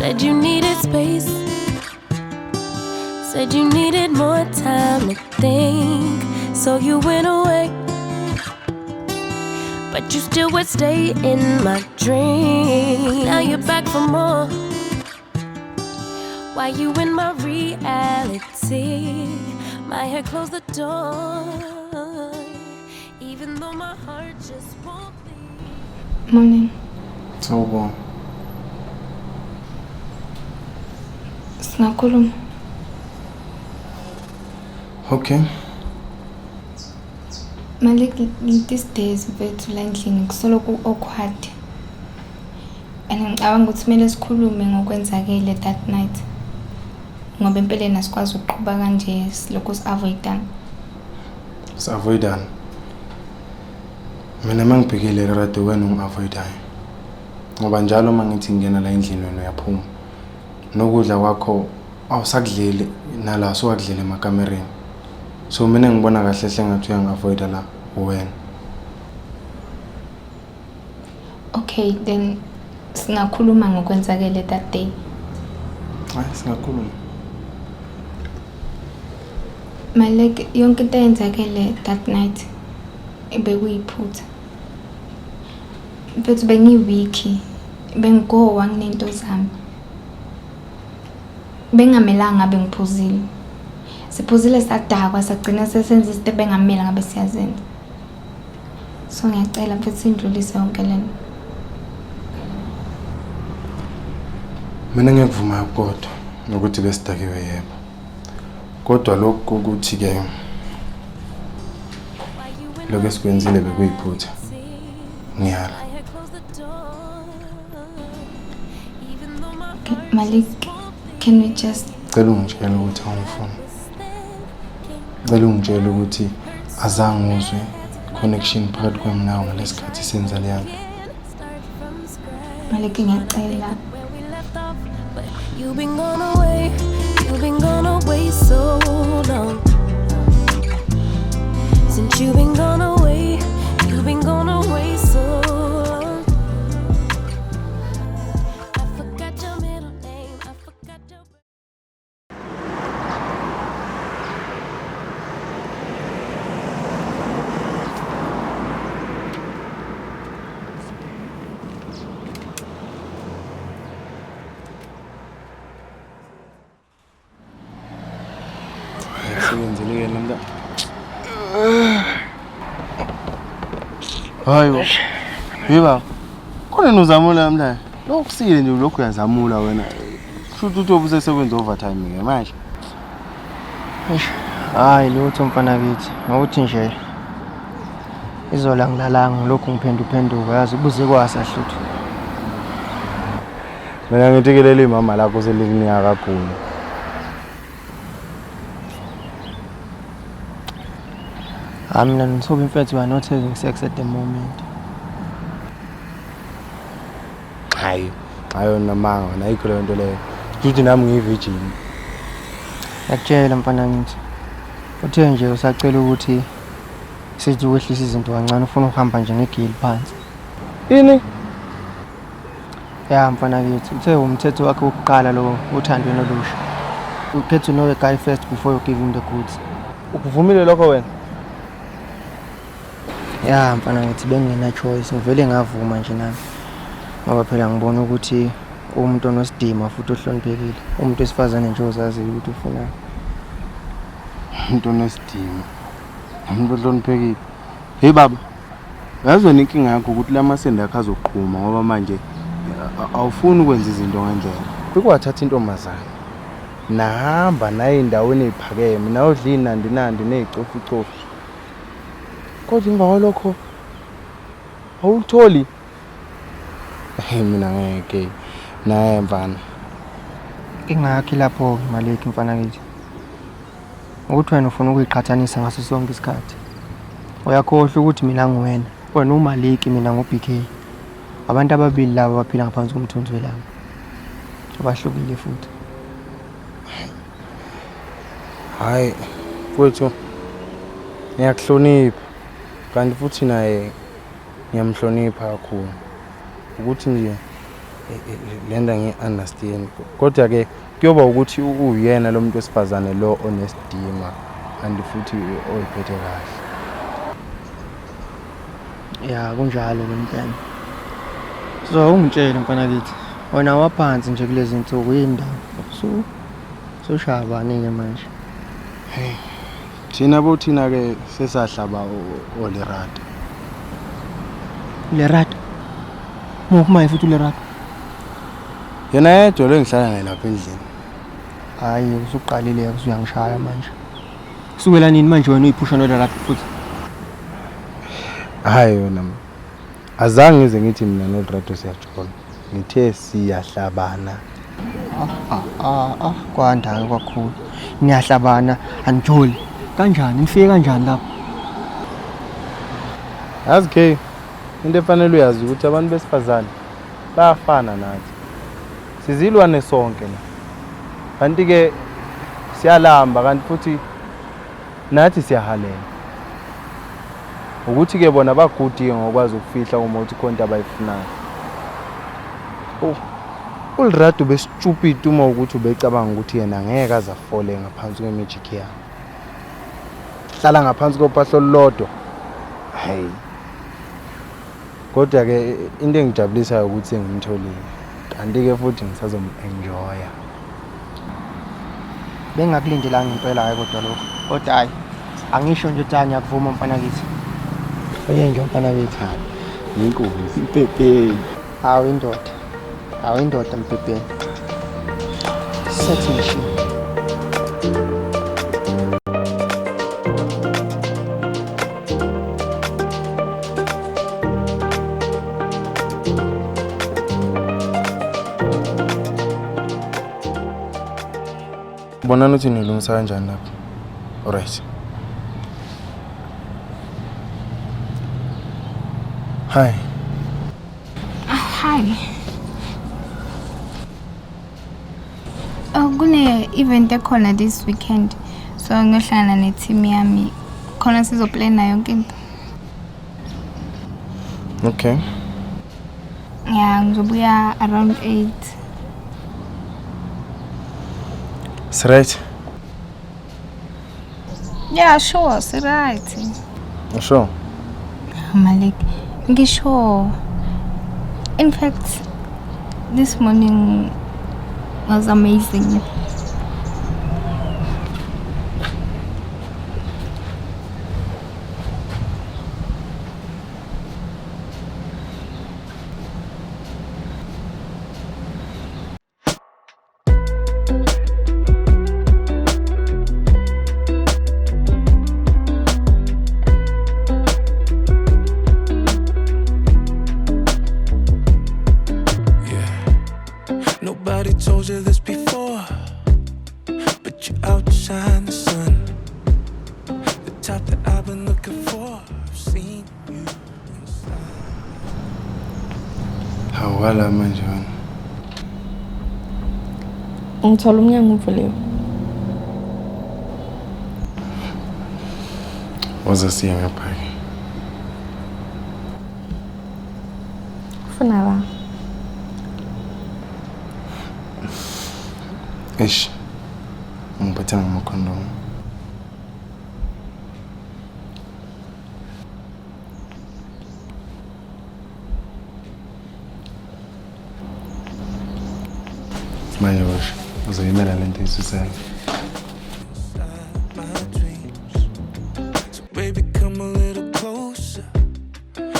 Said you needed space. Said you needed more time to think. So you went away. But you still would stay in my dream. Now you're back for more. Why you in my reality? My head closed the door. Even though my heart just won't leave. Morning. Sawubona. Singakhuluma. Okay. Malik, these days mfethu la endlini kusoloku awkward. And ngicabanga ukuthi kumele sikhulume ngokwenzakile that night. Ngoba empeleni asikwazi ukuqhubha kanje silokhu si-avoidana. Si-avoidana. Mina mangibhekile rade wena ungi-avoidayo. Ngoba njalo mangithi ngena la endlini wena uyaphuma. Nokudla kwakho awusakudleli nala sowakudlela emakamereni. So mina ngibona kahle hle ngathi uyangi-avoida la wena. Okay, then singakhuluma ngokwenzakile that day. Singakhuluma. Malik, yonke into eyenzakele that night bekuyiphutha. Mfethu bengiwiki, bengigowa nginento zami. Bengamelanga ngabe ngiphuzile. Siphuzile sadakwa sagcina sesenza izinto bengamela ngabe siyazenza. So ngiyacela mfethu sindlulise yonke lento. Mina ngiyakuvuma kodwa nokuthi besidakiwe yebo. Kodwa lokho ukuthi ke lokho esikwenzile bekuyiphutha. Ngiyala. Malik, can we just Cela ungitshele ukuthi awungifuni. Cela ungitshele ukuthi azange uzwe connection phakathi kwami nawe ngalesikhathi senza leyana. Malik, ngiyacela. You've been gone away so long. Since you've been gone away so long. I forgot your middle name, I forgot your... Sengenzile nanda. Hayibo. Yiba. Khona nozamula mla. Lokusile nje lokho uyazamula wena. Futhi uthi obusesebenza overtime ke manje. Hayi lutho mfana kithi. Ngokuthi nje izola ngilalanga lokho ngiphenduka yazi ubuze kwasa hluthu. Mina ngithikelele imama lakho selikunika kakhulu. Mina ngisobe mfethu we are not having sex at the moment. Hayi, ayona manga nayikho le nto leyo. Futhi nami ngiyivirgin. Yakutshela mfana ngithi. Uthe nje usacela ukuthi sithi ukwehlisa izinto kancane ufuna ukuhamba nje ngegili phansi. Ini? Ya mfana kithi uthe umthetho wakhe wokuqala lo uthandwe nolusha. You get to know a guy first before you give him the goods. Ukuvumile lokho wena? Ya mfana ngithi bengena choice ngivele ngavuma nje nami. Ngoba phela ngibona ukuthi umuntu onosidima futhi ohloniphekile. Umuntu wesifazane nje ozazi ukuthi ufuna. Umuntu onosidima. Umuntu ohloniphekile. Hey baba. Yazona inkinga yakho ukuthi lamasende akho azoqhuma ngoba manje awufuni ukwenza izinto ngendlela. Bekwathatha intombazana. Nahamba naye endaweni eziphakeme, nawe udla inandi nezicofu. Kodwa emva kwalokho awutholi. Mina ngeke naye mfana. Ingakho lapho Malik mfana kithi. Ukuthi wena ufuna ukuyiqhathanisa ngaso sonke isikhathi. Uyakhohlwa ukuthi mina ngiwena. Wena uMalik mina nguBK. Abantu ababili laba baphila ngaphansi komthunzi welanga. Abahlukile futhi. Hayi, mfowethu. Ngiyakuhlonipha. Kanti futhi naye ngiyamhlonipha kakhulu. Ukuthi nje lenda ngi-understand kodwa-ke kuyoba ukuthi uyena lo muntu wesifazane lo onesidima kanti futhi oyiphethe kahle. Ya kunjalo ke mfana. So ungitshele mfana kithi. Wena waphansi nje kulezi insuku yindaba. So shabani ke manje. Hey. Thina bothina-ke sesahlaba oLerato. Lerato. Muphi futhi uLerato? Yena yedwa lo engihlala naye lapha endlini. Hayi usuqalile usuyangishaya manje. Kusukela nini manje wena uyiphusha noLerato futhi? Hayi yona. Azange ngize ngithi mina noLerato siyajona. Ngithe siyahlabana. Kwandanga kwakhulu. Niyahlabana anijoli. Kanjani nifike kanjani lapho? Yazi ke into efanele uyazi ukuthi abantu besifazane bayafana nathi. Sizilwane sonke la. Kanti ke siyalamba kanti futhi nathi siyahalela. Ukuthi ke bona bagudi ngokwazi ukufihla uma uthi konke abayifunayo. uLerato besstupid uma ukuthi ubecabanga ukuthi yena ngeke azafole ngaphansi kwemagic yakhe. Hlala ngaphansi kophahlo lodwa. Hayi. Kodwa ke into engijabulisayo ukuthi sengimtholile. Kanti ke futhi ngisazom-enjoya. Bengakulindelanga impela hayi kodwa lokho. Kodwa hayi angisho nje ukuthi ngiyakuvuma mfana kithi. Oye nje mfana kithi. Inkosi. Mpepe. Hawu indoda mpepe. Sethi nje. Bonani uthi nilungisa kanjani lapha? Alright. Hi. Hi. Kune event ekhona this weekend. So ngiyohlangana neteam yami. Khona sizoplana yonke into. Okay. Yeah, ngizobuya around 8. It's right. Yeah, sure, it's right. Sure. Malik, sure. In fact, this morning was amazing. Nobody told you this before, but you outshine the sun. The type that I've been looking for, I've seen you inside. Hawala manje wena. Ngithola umnyango uvuliwe. Woza siya ngapha ke. Ufuna la. Eish. Ngiphatha ngamakhondomu. Manje washo. Uzoyimela lento isusayo. My dreams. So baby, come a little closer.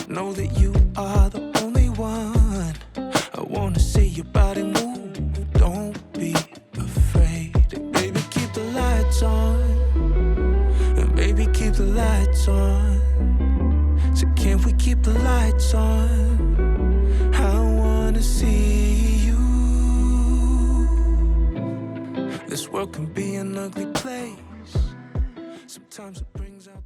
Know that you are the only one. I wanna see your body move. Don't be afraid. Baby, keep the lights on. And baby, keep the lights on. So can't we keep the lights on? I wanna see you. This world can be an ugly place. Sometimes it brings out